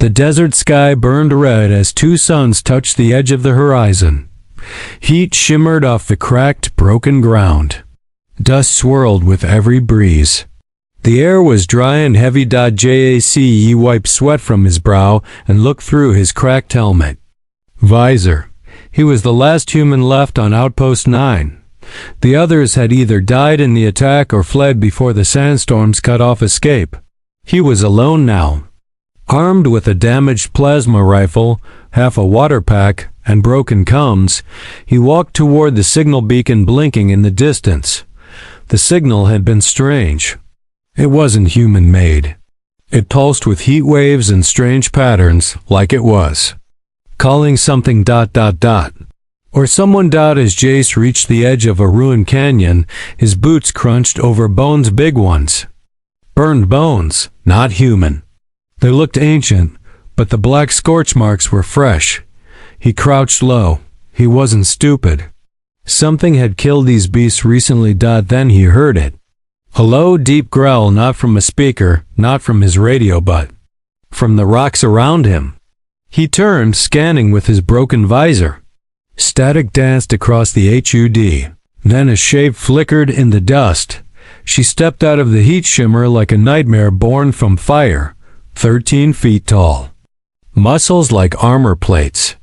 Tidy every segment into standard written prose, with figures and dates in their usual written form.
The desert sky burned red as two suns touched the edge of the horizon. Heat shimmered off the cracked, broken ground. Dust swirled with every breeze. The air was dry and heavy. He wiped sweat from his brow and looked through his cracked helmet. Visor. He was the last human left on Outpost 9. The others had either died in the attack or fled before the sandstorms cut off escape. He was alone now. Armed with a damaged plasma rifle, half a water pack, and broken comms, he walked toward the signal beacon blinking in the distance. The signal had been strange. It wasn't human-made. It pulsed with heat waves and strange patterns, like it was calling something ... or someone ... As Jace reached the edge of a ruined canyon, his boots crunched over bones, big ones. Burned bones, not human. They looked ancient, but the black scorch marks were fresh. He crouched low. He wasn't stupid. Something had killed these beasts recently. Then he heard it. A low, deep growl, not from a speaker, not from his radio, but from the rocks around him. He turned, scanning with his broken visor. Static danced across the HUD. Then a shape flickered in the dust. She stepped out of the heat shimmer like a nightmare born from fire, 13 feet tall. Muscles like armor plates.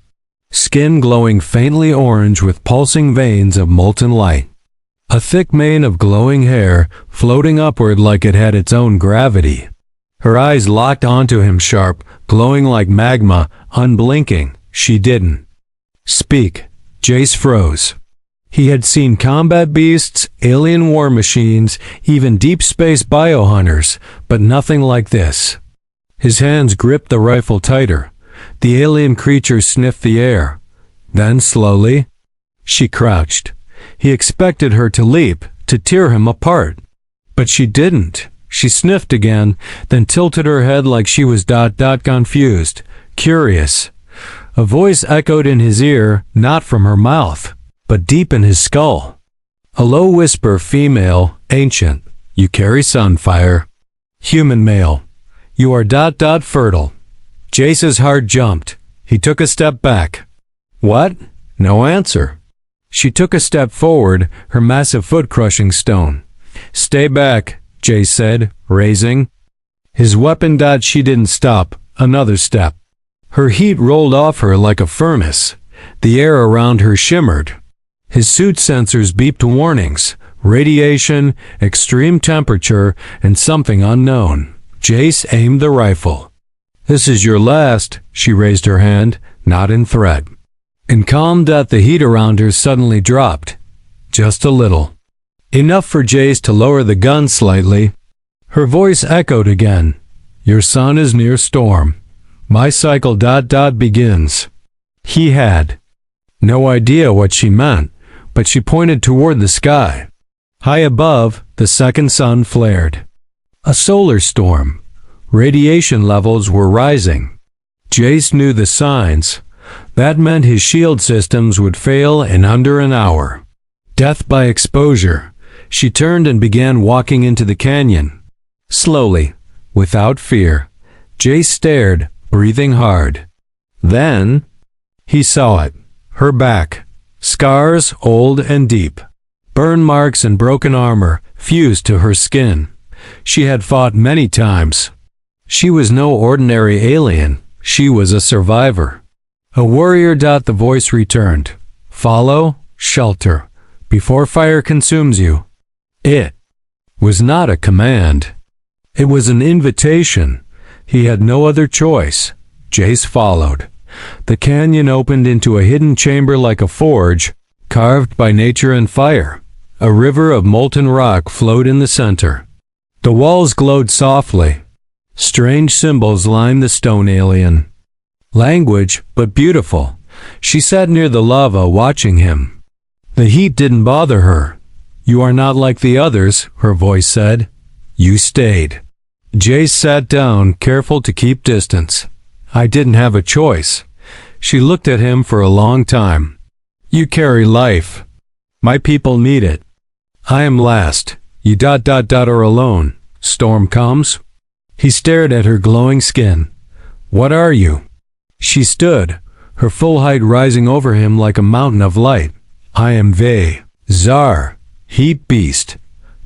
Skin glowing faintly orange with pulsing veins of molten light. A thick mane of glowing hair floating upward like it had its own gravity. Her eyes locked onto him sharp, glowing like magma, unblinking. She didn't speak. Jace froze. He had seen combat beasts, alien war machines, even deep space biohunters, but nothing like this. His hands gripped the rifle tighter. The alien creature sniffed the air. Then slowly, she crouched. He expected her to leap, to tear him apart. But she didn't. She sniffed again, then tilted her head like she was ... confused, curious. A voice echoed in his ear, not from her mouth, but deep in his skull. A low whisper, female, ancient. You carry sunfire. Human male. You are ... fertile. Jace's heart jumped. He took a step back. What? No answer. She took a step forward, her massive foot crushing stone. Stay back, Jace said, raising his weapon. She didn't stop. Another step. Her heat rolled off her like a furnace. The air around her shimmered. His suit sensors beeped warnings. Radiation, extreme temperature, and something unknown. Jace aimed the rifle. This is your last, she raised her hand, not in threat. In calm, the heat around her suddenly dropped. Just a little. Enough for Jace to lower the gun slightly. Her voice echoed again. Your son is near storm. My cycle ... begins. He had no idea what she meant, but she pointed toward the sky. High above, the second sun flared. A solar storm. Radiation levels were rising. Jace knew the signs. That meant his shield systems would fail in under an hour. Death by exposure. She turned and began walking into the canyon. Slowly, without fear. Jace stared, breathing hard. Then, he saw it. Her back. Scars, old and deep. Burn marks and broken armor fused to her skin. She had fought many times. She was no ordinary alien. She was a survivor. A warrior. The voice returned. Follow, shelter, before fire consumes you. It was not a command. It was an invitation. He had no other choice. Jace followed. The canyon opened into a hidden chamber like a forge, carved by nature and fire. A river of molten rock flowed in the center. The walls glowed softly. Strange symbols lined the stone alien. Language, but beautiful. She sat near the lava, watching him. The heat didn't bother her. You are not like the others, her voice said. You stayed. Jace sat down, careful to keep distance. I didn't have a choice. She looked at him for a long time. You carry life. My people need it. I am last. You ... are alone. Storm comes. He stared at her glowing skin. What are you? She stood, her full height rising over him like a mountain of light. I am Ve, Zar, Heatbeast,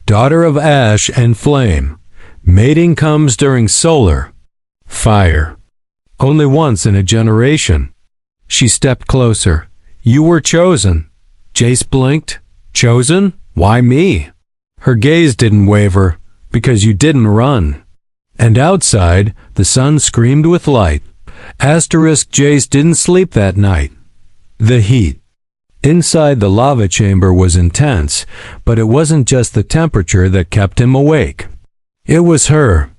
daughter of ash and flame. Mating comes during solar fire. Only once in a generation. She stepped closer. You were chosen. Jace blinked. Chosen? Why me? Her gaze didn't waver, because you didn't run. And outside, the sun screamed with light. Asterisk Jace didn't sleep that night. The heat. Inside the lava chamber was intense, but it wasn't just the temperature that kept him awake. It was her.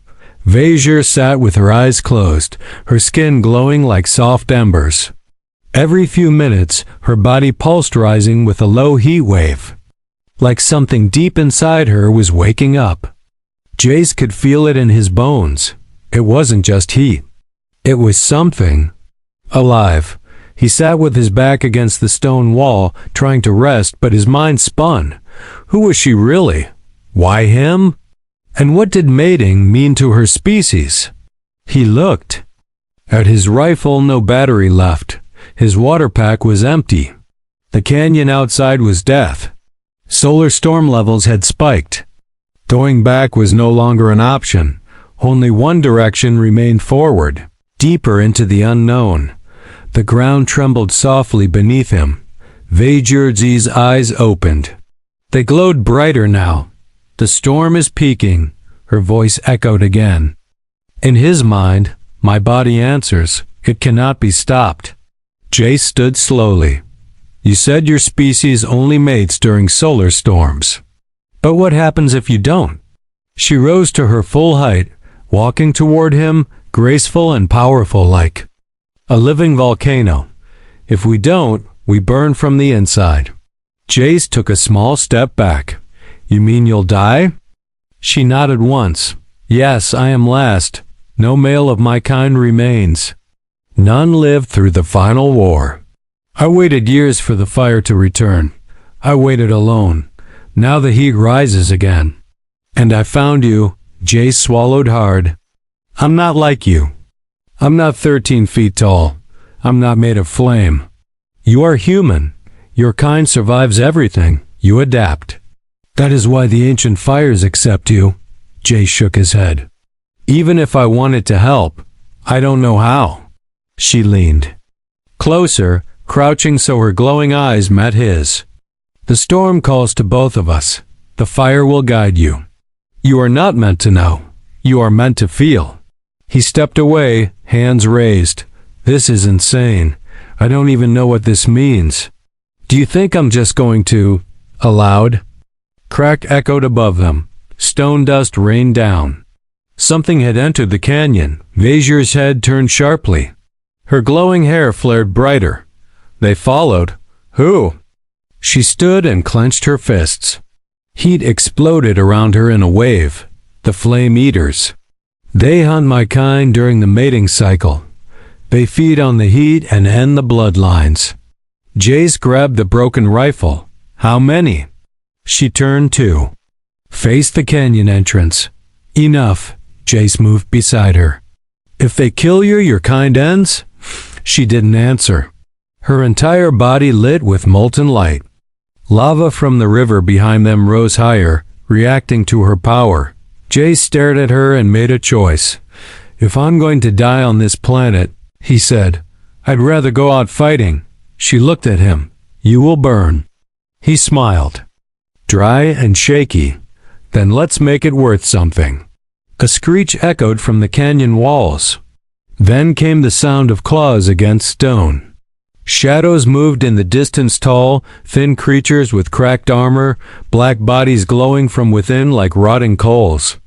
Vazir sat with her eyes closed, her skin glowing like soft embers. Every few minutes, her body pulsed, rising with a low heat wave. Like something deep inside her was waking up. Jace could feel it in his bones. It wasn't just heat. It was something alive. He sat with his back against the stone wall, trying to rest, but his mind spun. Who was she really? Why him? And what did mating mean to her species? He looked. At his rifle, no battery left. His water pack was empty. The canyon outside was death. Solar storm levels had spiked. Going back was no longer an option. Only one direction remained: forward, deeper into the unknown. The ground trembled softly beneath him. Vajir's eyes opened. They glowed brighter now. The storm is peaking, her voice echoed again. In his mind, my body answers. It cannot be stopped. Jace stood slowly. You said your species only mates during solar storms. But what happens if you don't? She rose to her full height, walking toward him, graceful and powerful like a living volcano. If we don't, we burn from the inside. Jace took a small step back. You mean you'll die? She nodded once. Yes, I am last. No male of my kind remains. None lived through the final war. I waited years for the fire to return. I waited alone. Now the heat rises again. And I found you. Jace swallowed hard. I'm not like you. I'm not 13 feet tall. I'm not made of flame. You are human. Your kind survives everything. You adapt. That is why the ancient fires accept you. Jace shook his head. Even if I wanted to help, I don't know how. She leaned closer, crouching so her glowing eyes met his. The storm calls to both of us. The fire will guide you. You are not meant to know. You are meant to feel. He stepped away, hands raised. This is insane. I don't even know what this means. Do you think I'm just going to? Aloud. Crack echoed above them. Stone dust rained down. Something had entered the canyon. Vazir's head turned sharply. Her glowing hair flared brighter. They followed. Who? She stood and clenched her fists. Heat exploded around her in a wave. The flame eaters. They hunt my kind during the mating cycle. They feed on the heat and end the bloodlines. Jace grabbed the broken rifle. How many? She turned too. Faced the canyon entrance. Enough. Jace moved beside her. If they kill you, your kind ends? She didn't answer. Her entire body lit with molten light. Lava from the river behind them rose higher, reacting to her power. Jace stared at her and made a choice. If I'm going to die on this planet, he said, I'd rather go out fighting. She looked at him. You will burn. He smiled. Dry and shaky. Then let's make it worth something. A screech echoed from the canyon walls. Then came the sound of claws against stone. Shadows moved in the distance, tall, thin creatures with cracked armor, black bodies glowing from within like rotting coals.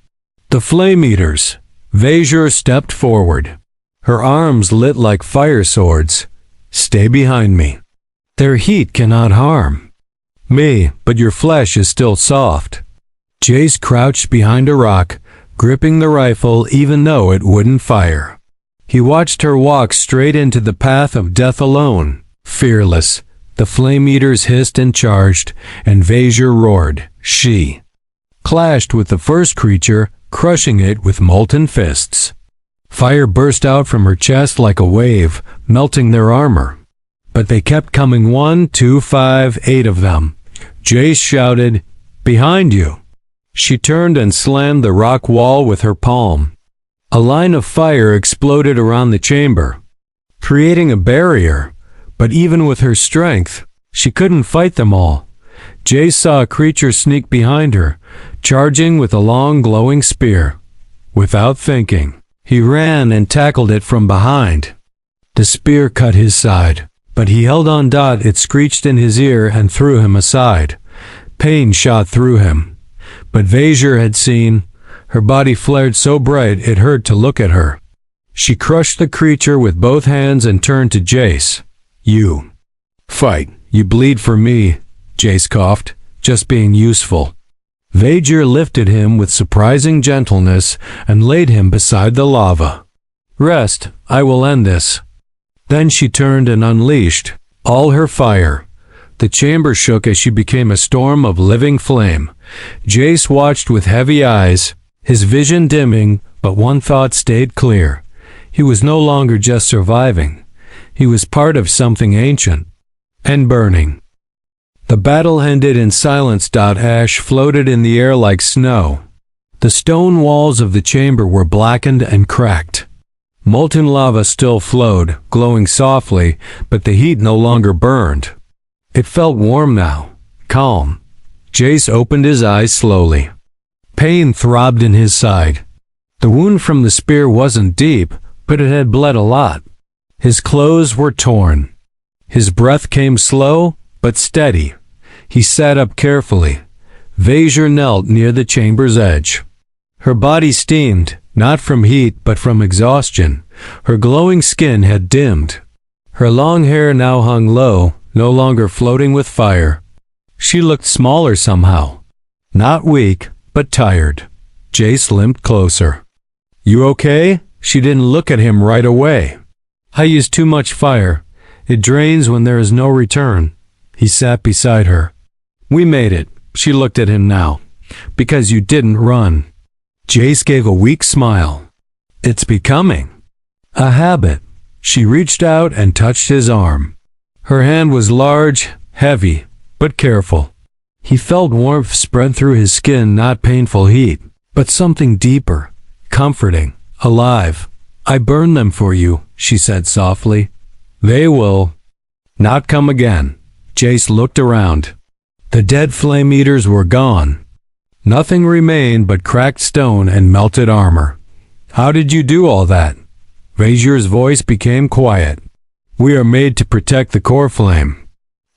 The flame eaters. Vazir stepped forward. Her arms lit like fire swords. Stay behind me. Their heat cannot harm me, but your flesh is still soft. Jace crouched behind a rock, gripping the rifle even though it wouldn't fire. He watched her walk straight into the path of death alone, fearless. The flame eaters hissed and charged, and Vazir roared. She clashed with the first creature, crushing it with molten fists. Fire burst out from her chest like a wave, melting their armor. But they kept coming, 1, 2, 5, 8 of them. Jace shouted, "Behind you!" She turned and slammed the rock wall with her palm. A line of fire exploded around the chamber, creating a barrier, but even with her strength, she couldn't fight them all. Jace saw a creature sneak behind her, charging with a long glowing spear. Without thinking, he ran and tackled it from behind. The spear cut his side, but he held on. It screeched in his ear and threw him aside. Pain shot through him. But Vazir had seen. Her body flared so bright it hurt to look at her. She crushed the creature with both hands and turned to Jace. "You fight. You bleed for me," Jace coughed, "just being useful." Vazir lifted him with surprising gentleness and laid him beside the lava. "Rest, I will end this." Then she turned and unleashed all her fire. The chamber shook as she became a storm of living flame. Jace watched with heavy eyes, his vision dimming, but one thought stayed clear. He was no longer just surviving. He was part of something ancient and burning. The battle ended in silence. Ash floated in the air like snow. The stone walls of the chamber were blackened and cracked. Molten lava still flowed, glowing softly, but the heat no longer burned. It felt warm now, calm. Jace opened his eyes slowly. Pain throbbed in his side. The wound from the spear wasn't deep, but it had bled a lot. His clothes were torn. His breath came slow, but steady. He sat up carefully. Vazir knelt near the chamber's edge. Her body steamed, not from heat but from exhaustion. Her glowing skin had dimmed. Her long hair now hung low, no longer floating with fire. She looked smaller somehow. Not weak, but tired. Jace limped closer. "You okay?" She didn't look at him right away. "I used too much fire. It drains when there is no return." He sat beside her. "We made it." She looked at him now. "Because you didn't run." Jace gave a weak smile. "It's becoming a habit." She reached out and touched his arm. Her hand was large, heavy, but careful. He felt warmth spread through his skin, not painful heat, but something deeper, comforting, alive. "I burned them for you," she said softly. "They will not come again." Jace looked around. The dead flame eaters were gone. Nothing remained but cracked stone and melted armor. "How did you do all that?" Vazir's voice became quiet. "We are made to protect the core flame.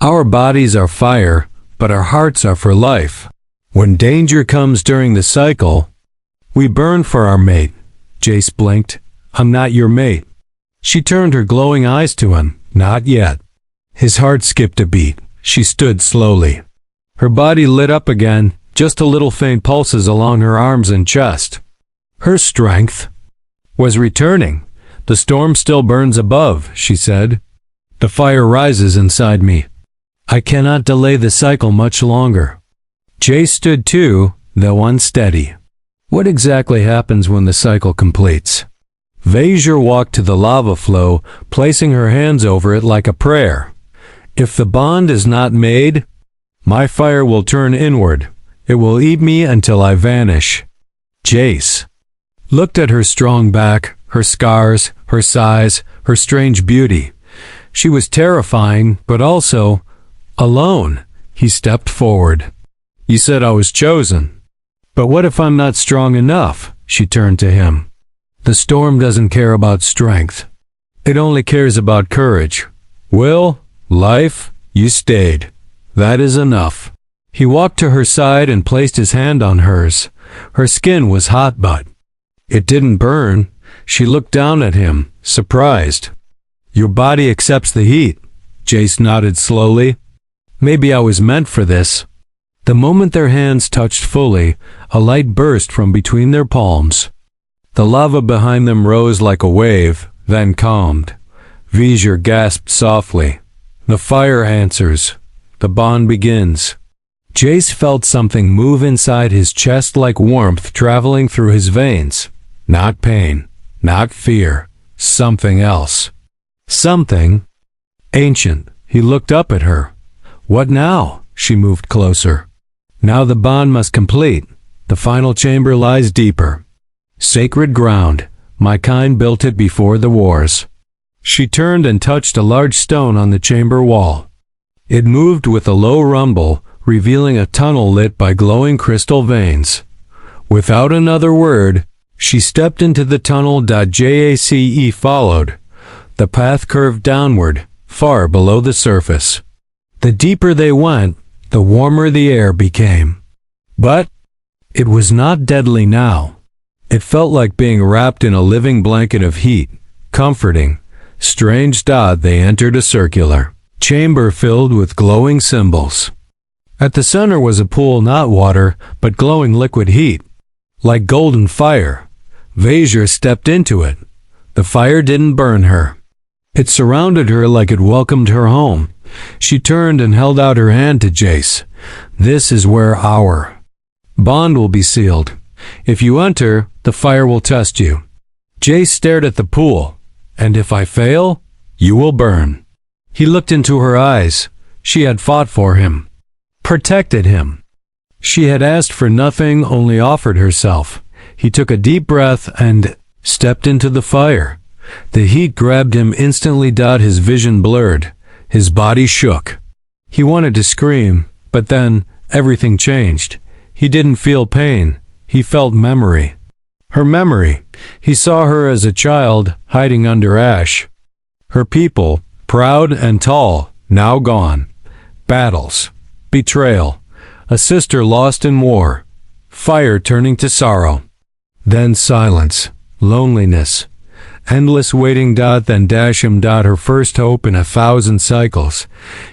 Our bodies are fire, but our hearts are for life. When danger comes during the cycle, we burn for our mate." Jace blinked. "I'm not your mate." She turned her glowing eyes to him. "Not yet." His heart skipped a beat. She stood slowly. Her body lit up again, just a little faint pulses along her arms and chest. Her strength was returning. "The storm still burns above," she said. "The fire rises inside me. I cannot delay the cycle much longer." Jace stood too, though unsteady. What exactly happens when the cycle completes? Vazir walked to the lava flow, placing her hands over it like a prayer. "If the bond is not made, my fire will turn inward. It will eat me until I vanish." Jace looked at her strong back, her scars, her size, her strange beauty. She was terrifying, but also alone. He stepped forward. "You said I was chosen. But what if I'm not strong enough?" She turned to him. "The storm doesn't care about strength. It only cares about courage. Will, life, you stayed. That is enough." He walked to her side and placed his hand on hers. Her skin was hot, but it didn't burn. She looked down at him, surprised. "Your body accepts the heat." Jace nodded slowly. "Maybe I was meant for this." The moment their hands touched fully, a light burst from between their palms. The lava behind them rose like a wave, then calmed. Vazir gasped softly. "The fire answers. The bond begins." Jace felt something move inside his chest like warmth traveling through his veins. Not pain, Not fear. Something else. Something ancient. He looked up at her. What now? She moved closer. Now the bond must complete. The final chamber lies deeper. Sacred ground. My kind built it before the wars. She turned and touched a large stone on the chamber wall. It moved with a low rumble, revealing a tunnel lit by glowing crystal veins. Without another word, she stepped into the tunnel. Jace followed. The path curved downward, far below the surface. The deeper they went, the warmer the air became. But it was not deadly now. It felt like being wrapped in a living blanket of heat, comforting. Strange. They entered a circular chamber filled with glowing symbols. At the center was a pool, not water, but glowing liquid heat, like golden fire. Vazir stepped into it. The fire didn't burn her. It surrounded her like it welcomed her home. She turned and held out her hand to Jace. This is where our bond will be sealed. If you enter, the fire will test you. Jace stared at the pool. And if I fail, you will burn. He looked into her eyes. She had fought for him, protected him. She had asked for nothing, only offered herself. He took a deep breath and stepped into the fire. The heat grabbed him instantly. His vision blurred. His body shook. He wanted to scream, but then everything changed. He didn't feel pain. He felt memory. Her memory. He saw her as a child, hiding under ash. Her people, proud and tall, now gone. Battles. Betrayal. A sister lost in war. Fire turning to sorrow. Then silence. Loneliness. Endless waiting. Then Dasham. Her first hope in 1,000 cycles.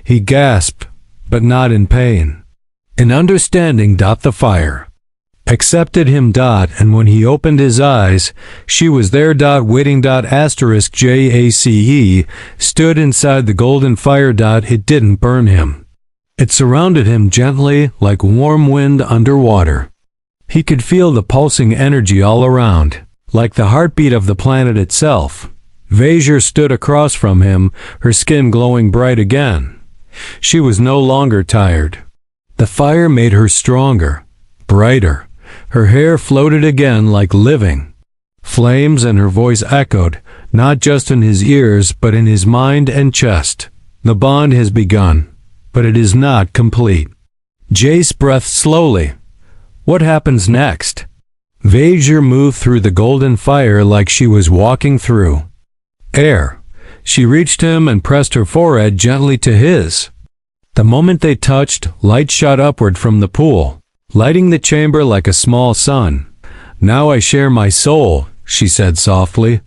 He gasped, but not in pain. In understanding. The fire accepted him. And when he opened his eyes, she was there. Waiting. Jace stood inside the golden fire. It didn't burn him. It surrounded him gently, like warm wind underwater. He could feel the pulsing energy all around, like the heartbeat of the planet itself. Vazir stood across from him, her skin glowing bright again. She was no longer tired. The fire made her stronger, brighter. Her hair floated again like living flames, and her voice echoed, not just in his ears but in his mind and chest. The bond has begun, but it is not complete. Jace breathed slowly. What happens next? Vazir moved through the golden fire like she was walking through air. She reached him and pressed her forehead gently to his. The moment they touched, light shot upward from the pool, lighting the chamber like a small sun. Now I share my soul, she said softly.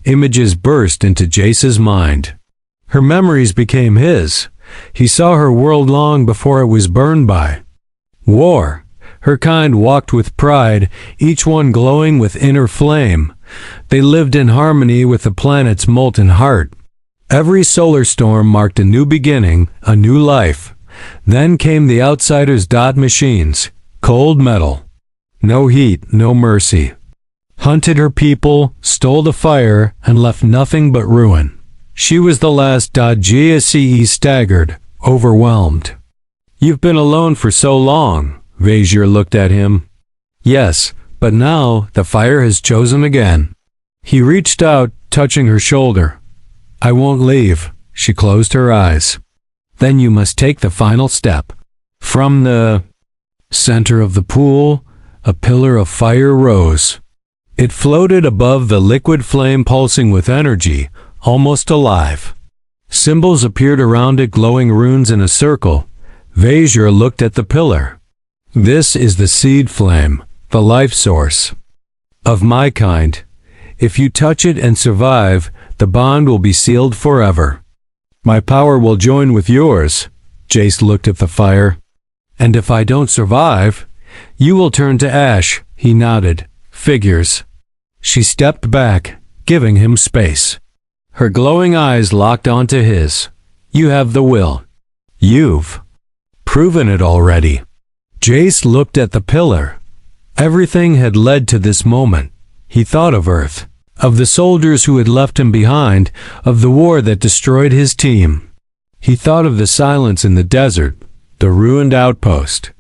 Images burst into Jace's mind. Her memories became his. He saw her world long before it was burned by war. Her kind walked with pride, each one glowing with inner flame. They lived in harmony with the planet's molten heart. Every solar storm marked a new beginning, a new life. Then came the outsiders. Machines. Cold metal. No heat, no mercy. Hunted her people, stole the fire, and left nothing but ruin. She was the last. Jace staggered, overwhelmed. You've been alone for so long. Vazir looked at him. Yes, but now the fire has chosen again. He reached out, touching her shoulder. I won't leave. She closed her eyes. Then you must take the final step. From the center of the pool, a pillar of fire rose. It floated above the liquid flame, pulsing with energy, almost alive. Symbols appeared around it, glowing runes in a circle. Vazir looked at the pillar. This is the seed flame, the life source of my kind. If you touch it and survive, the bond will be sealed forever. My power will join with yours. Jace looked at the fire. And if I don't survive, you will turn to ash. He nodded. Figures. She stepped back, giving him space. Her glowing eyes locked onto his. You have the will. You've proven it already. Jace looked at the pillar. Everything had led to this moment. He thought of Earth, of the soldiers who had left him behind, of the war that destroyed his team. He thought of the silence in the desert, the ruined outpost,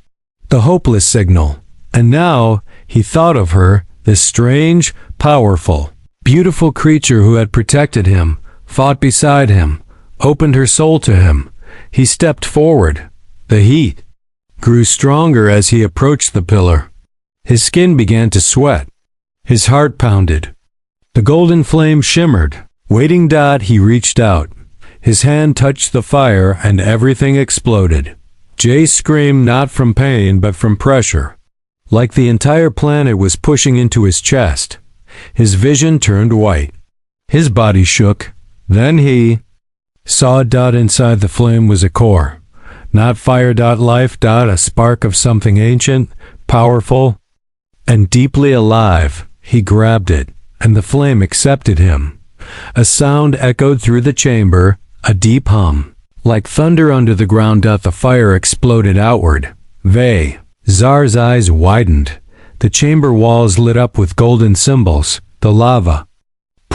the hopeless signal, and now he thought of her, this strange, powerful, beautiful creature who had protected him, fought beside him, opened her soul to him. He stepped forward. The heat grew stronger as he approached the pillar. His skin began to sweat. His heart pounded. The golden flame shimmered. Waiting. He reached out. His hand touched the fire and everything exploded. Jay screamed not from pain but from pressure. Like the entire planet was pushing into his chest. His vision turned white. His body shook. Then he saw. Inside the flame was a core. Not fire. Life. A spark of something ancient, powerful, and deeply alive. He grabbed it, and the flame accepted him. A sound echoed through the chamber, a deep hum. Like thunder under the ground. The fire exploded outward. Zar's eyes widened. The chamber walls lit up with golden symbols. The lava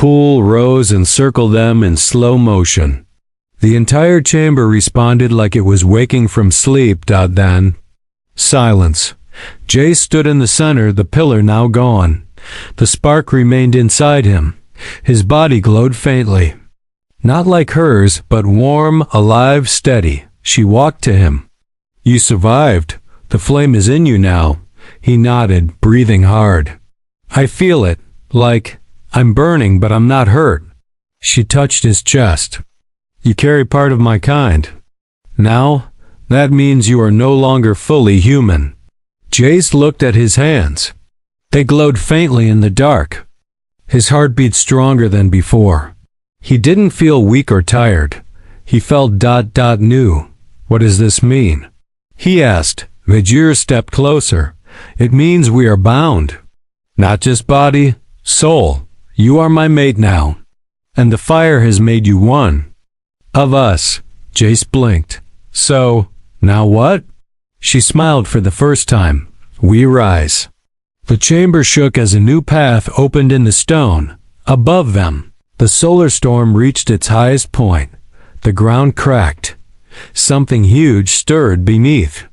pool rose and circled them in slow motion. The entire chamber responded like it was waking from sleep. Then silence. Jay stood in the center, the pillar now gone. The spark remained inside him. His body glowed faintly. Not like hers, but warm, alive, steady. She walked to him. You survived. The flame is in you now. He nodded, breathing hard. I feel it. Like I'm burning, but I'm not hurt. She touched his chest. You carry part of my kind. Now, that means you are no longer fully human. Jace looked at his hands. They glowed faintly in the dark. His heart beat stronger than before. He didn't feel weak or tired. He felt new. What does this mean? He asked. Vajir stepped closer. It means we are bound. Not just body, soul. You are my mate now. And the fire has made you one of us. Jace blinked. So, now what? She smiled for the first time. We rise. The chamber shook as a new path opened in the stone. Above them, the solar storm reached its highest point. The ground cracked. Something huge stirred beneath.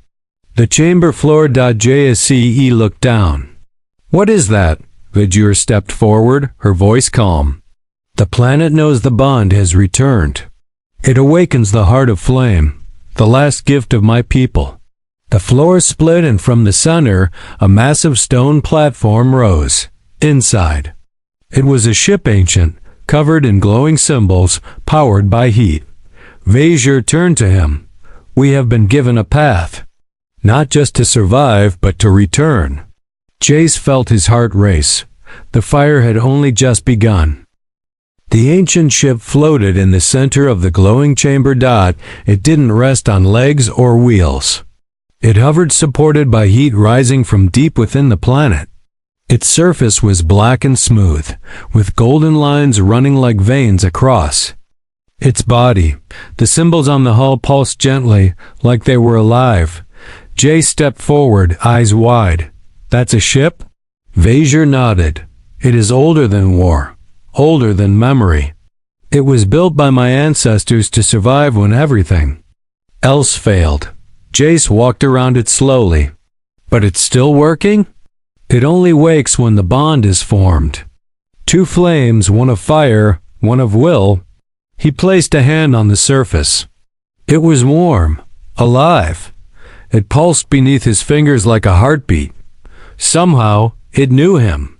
The chamber floor. Jse looked down. What is that? Vajir stepped forward, her voice calm. The planet knows the bond has returned. It awakens the heart of flame, the last gift of my people. The floor split and from the center, a massive stone platform rose. Inside, it was a ship ancient, covered in glowing symbols, powered by heat. Vajir turned to him. We have been given a path. Not just to survive, but to return. Jace felt his heart race. The fire had only just begun. The ancient ship floated in the center of the glowing chamber. It didn't rest on legs or wheels. It hovered supported by heat rising from deep within the planet. Its surface was black and smooth, with golden lines running like veins across. Its body, the symbols on the hull pulsed gently, like they were alive. Jay stepped forward, eyes wide. That's a ship? Vajir nodded. It is older than war, older than memory. It was built by my ancestors to survive when everything else failed. Jace walked around it slowly. But it's still working? It only wakes when the bond is formed. Two flames, one of fire, one of will. He placed a hand on the surface. It was warm, alive. It pulsed beneath his fingers like a heartbeat. Somehow, it knew him.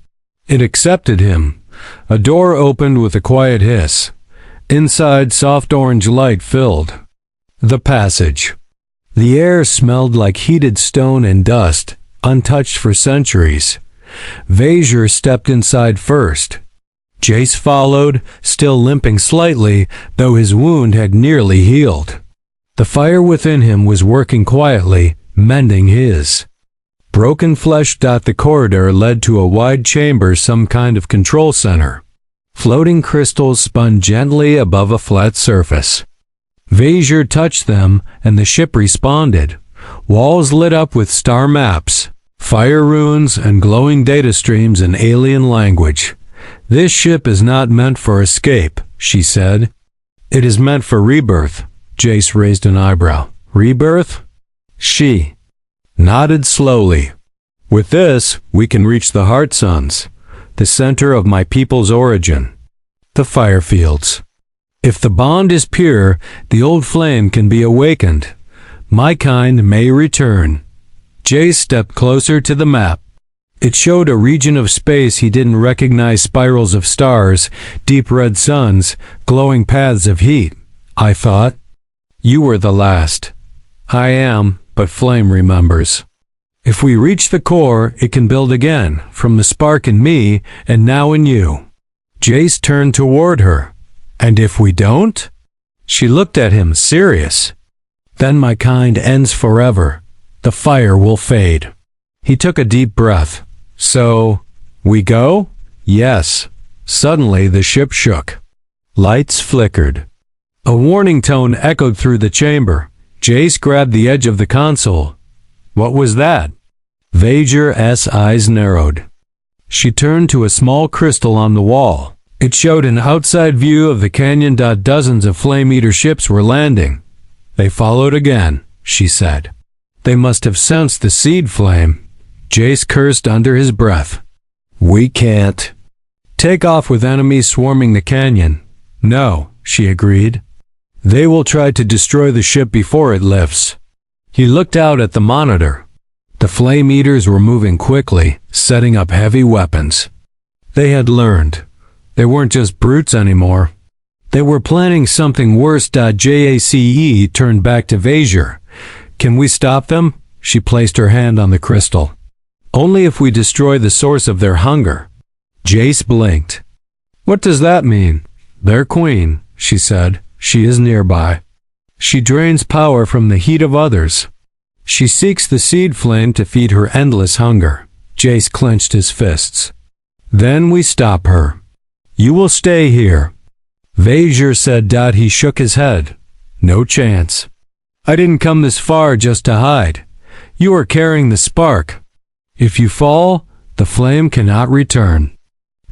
It accepted him. A door opened with a quiet hiss. Inside, soft orange light filled the passage. The air smelled like heated stone and dust, untouched for centuries. Vajir stepped inside first. Jace followed, still limping slightly, though his wound had nearly healed. The fire within him was working quietly, mending his broken flesh. The corridor led to a wide chamber, some kind of control center. Floating crystals spun gently above a flat surface. Vajir touched them, and the ship responded. Walls lit up with star maps, fire runes, and glowing data streams in alien language. "This ship is not meant for escape," she said. "It is meant for rebirth." Jace raised an eyebrow. "Rebirth?" She nodded slowly. "With this, we can reach the Heart Suns, the center of my people's origin, the fire fields. If the bond is pure, the old flame can be awakened. My kind may return." Jace stepped closer to the map. It showed a region of space he didn't recognize, spirals of stars, deep red suns, glowing paths of heat. "I thought you were the last." "I am, but Flame remembers. If we reach the core, it can build again, from the spark in me and now in you." Jace turned toward her. "And if we don't?" She looked at him, serious. "Then my kind ends forever. The fire will fade." He took a deep breath. "So, we go?" "Yes." Suddenly the ship shook. Lights flickered. A warning tone echoed through the chamber. Jace grabbed the edge of the console. "What was that?" Vager's eyes narrowed. She turned to a small crystal on the wall. It showed an outside view of the canyon. Dozens of Flame Eater ships were landing. "They followed again," she said. "They must have sensed the seed flame." Jace cursed under his breath. "We can't take off with enemies swarming the canyon." "No," she agreed. "They will try to destroy the ship before it lifts." He looked out at the monitor. The Flame Eaters were moving quickly, setting up heavy weapons. They had learned. They weren't just brutes anymore. They were planning something worse. Jace turned back to Vager. "Can we stop them?" She placed her hand on the crystal. "Only if we destroy the source of their hunger." Jace blinked. "What does that mean?" "Their queen," she said. "She is nearby. She drains power from the heat of others. She seeks the seed flame to feed her endless hunger." Jace clenched his fists. "Then we stop her. You will stay here." Vager said. He shook his head. "No chance. I didn't come this far just to hide. You are carrying the spark. If you fall, the flame cannot return.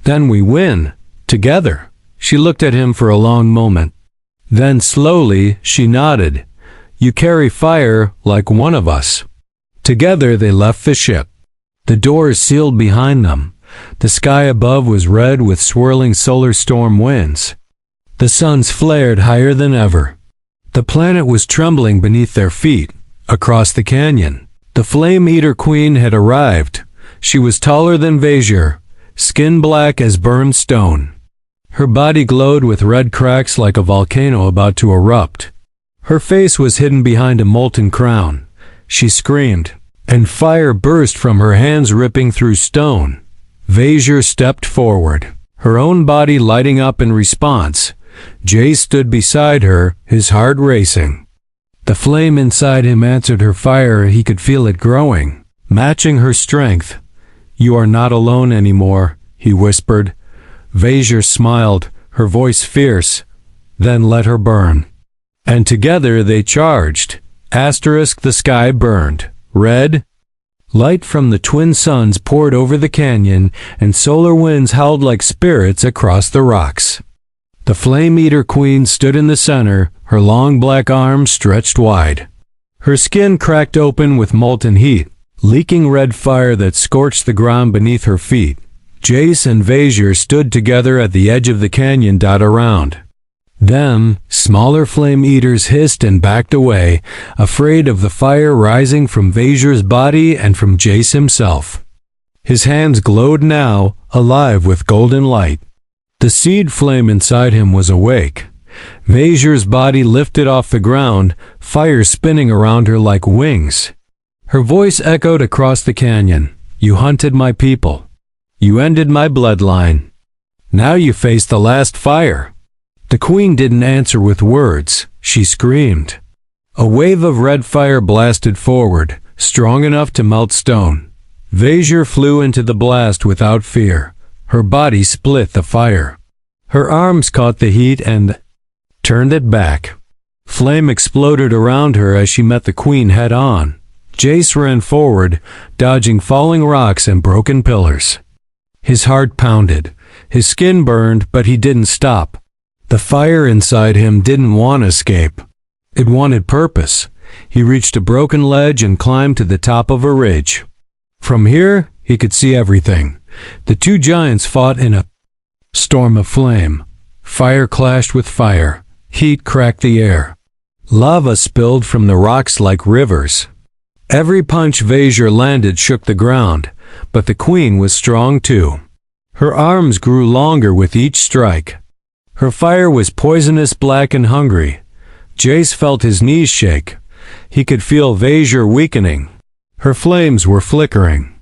Then we win, together." She looked at him for a long moment. Then slowly she nodded. "You carry fire like one of us." Together they left the ship. The doors sealed behind them. The sky above was red with swirling solar storm winds. The suns flared higher than ever. The planet was trembling beneath their feet. Across the canyon, the Flame Eater Queen had arrived. She was taller than Vager, skin black as burned stone. Her body glowed with red cracks like a volcano about to erupt. Her face was hidden behind a molten crown. She screamed, and fire burst from her hands, ripping through stone. Vager stepped forward, her own body lighting up in response. Jace stood beside her, his heart racing. The flame inside him answered her fire. He could feel it growing, matching her strength. "You are not alone anymore," he whispered. Vager smiled, her voice fierce. "Then let her burn." And together they charged. The sky burned red. Light from the twin suns poured over the canyon, and solar winds howled like spirits across the rocks. The Flame Eater Queen stood in the center, her long black arms stretched wide. Her skin cracked open with molten heat, leaking red fire that scorched the ground beneath her feet. Jace and Vager stood together at the edge of the canyon. Around them, smaller Flame Eaters hissed and backed away, afraid of the fire rising from Vager's body and from Jace himself. His hands glowed now, alive with golden light. The seed flame inside him was awake. Vager's body lifted off the ground, fire spinning around her like wings. Her voice echoed across the canyon. "You hunted my people. You ended my bloodline. Now you face the last fire." The queen didn't answer with words. She screamed. A wave of red fire blasted forward, strong enough to melt stone. Vager flew into the blast without fear. Her body split the fire. Her arms caught the heat and turned it back. Flame exploded around her as she met the queen head on. Jace ran forward, dodging falling rocks and broken pillars. His heart pounded. His skin burned, but he didn't stop. The fire inside him didn't want escape. It wanted purpose. He reached a broken ledge and climbed to the top of a ridge. From here, he could see everything. The two giants fought in a storm of flame. Fire clashed with fire. Heat cracked the air. Lava spilled from the rocks like rivers. Every punch Vazir landed shook the ground, but the queen was strong too. Her arms grew longer with each strike. Her fire was poisonous, black, and hungry. Jace felt his knees shake. He could feel Vazir weakening. Her flames were flickering.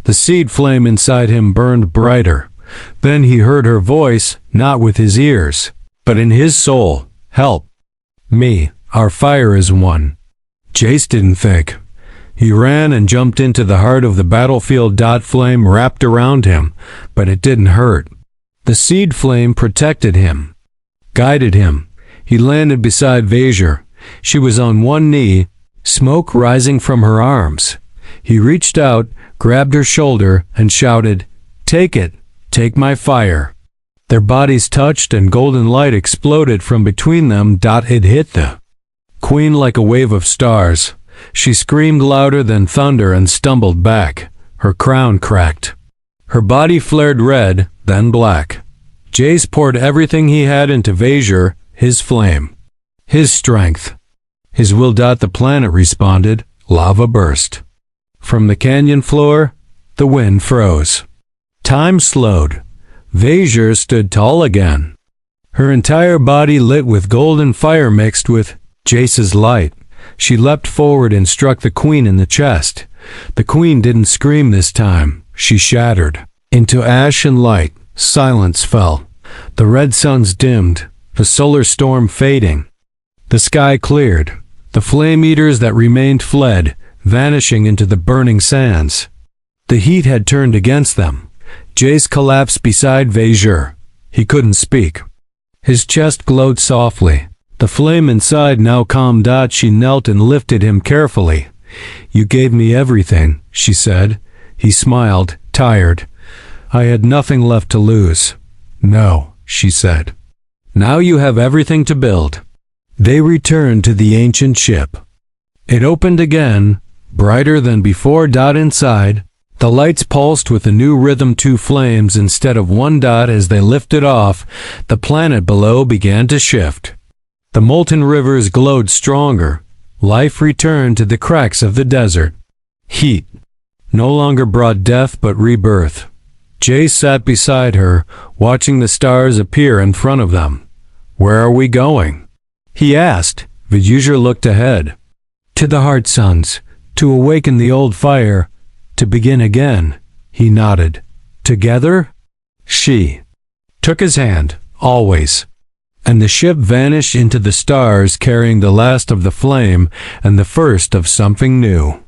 The seed flame inside him burned brighter. Then he heard her voice, not with his ears, but in his soul. Help me, our fire is one. Jace didn't think. He ran and jumped into the heart of the battlefield. Flame wrapped around him, but it didn't hurt. The seed flame protected him, guided him. He landed beside Vazir. She was on one knee, smoke rising from her arms. He reached out, grabbed her shoulder, and shouted, "Take it, take my fire." Their bodies touched and golden light exploded from between them. It hit the queen like a wave of stars. She screamed louder than thunder and stumbled back. Her crown cracked. Her body flared red, then black. Jace poured everything he had into Vazir, his flame, his strength, his will. The planet responded. Lava burst. From the canyon floor, the wind froze. Time slowed. Vazir stood tall again. Her entire body lit with golden fire mixed with Jace's light. She leapt forward and struck the queen in the chest. The queen didn't scream this time. She shattered into ash and light. Silence fell. The red suns dimmed, the solar storm fading. The sky cleared. The flame eaters that remained fled, vanishing into the burning sands. The heat had turned against them. Jace collapsed beside Vazir. He couldn't speak. His chest glowed softly. The flame inside now calmed. She knelt and lifted him carefully. "You gave me everything," she said. He smiled, tired. "I had nothing left to lose." "No," she said. "Now you have everything to build." They returned to the ancient ship. It opened again, brighter than before. Inside, the lights pulsed with a new rhythm. Two flames instead of one. As they lifted off, the planet below began to shift. The molten rivers glowed stronger. Life returned to the cracks of the desert. Heat no longer brought death but rebirth. Jace sat beside her, watching the stars appear in front of them. "Where are we going?" he asked. Vazir looked ahead. "To the Heart Suns, to awaken the old fire, to begin again." He nodded. "Together?" She took his hand. "Always." And the ship vanished into the stars, carrying the last of the flame and the first of something new.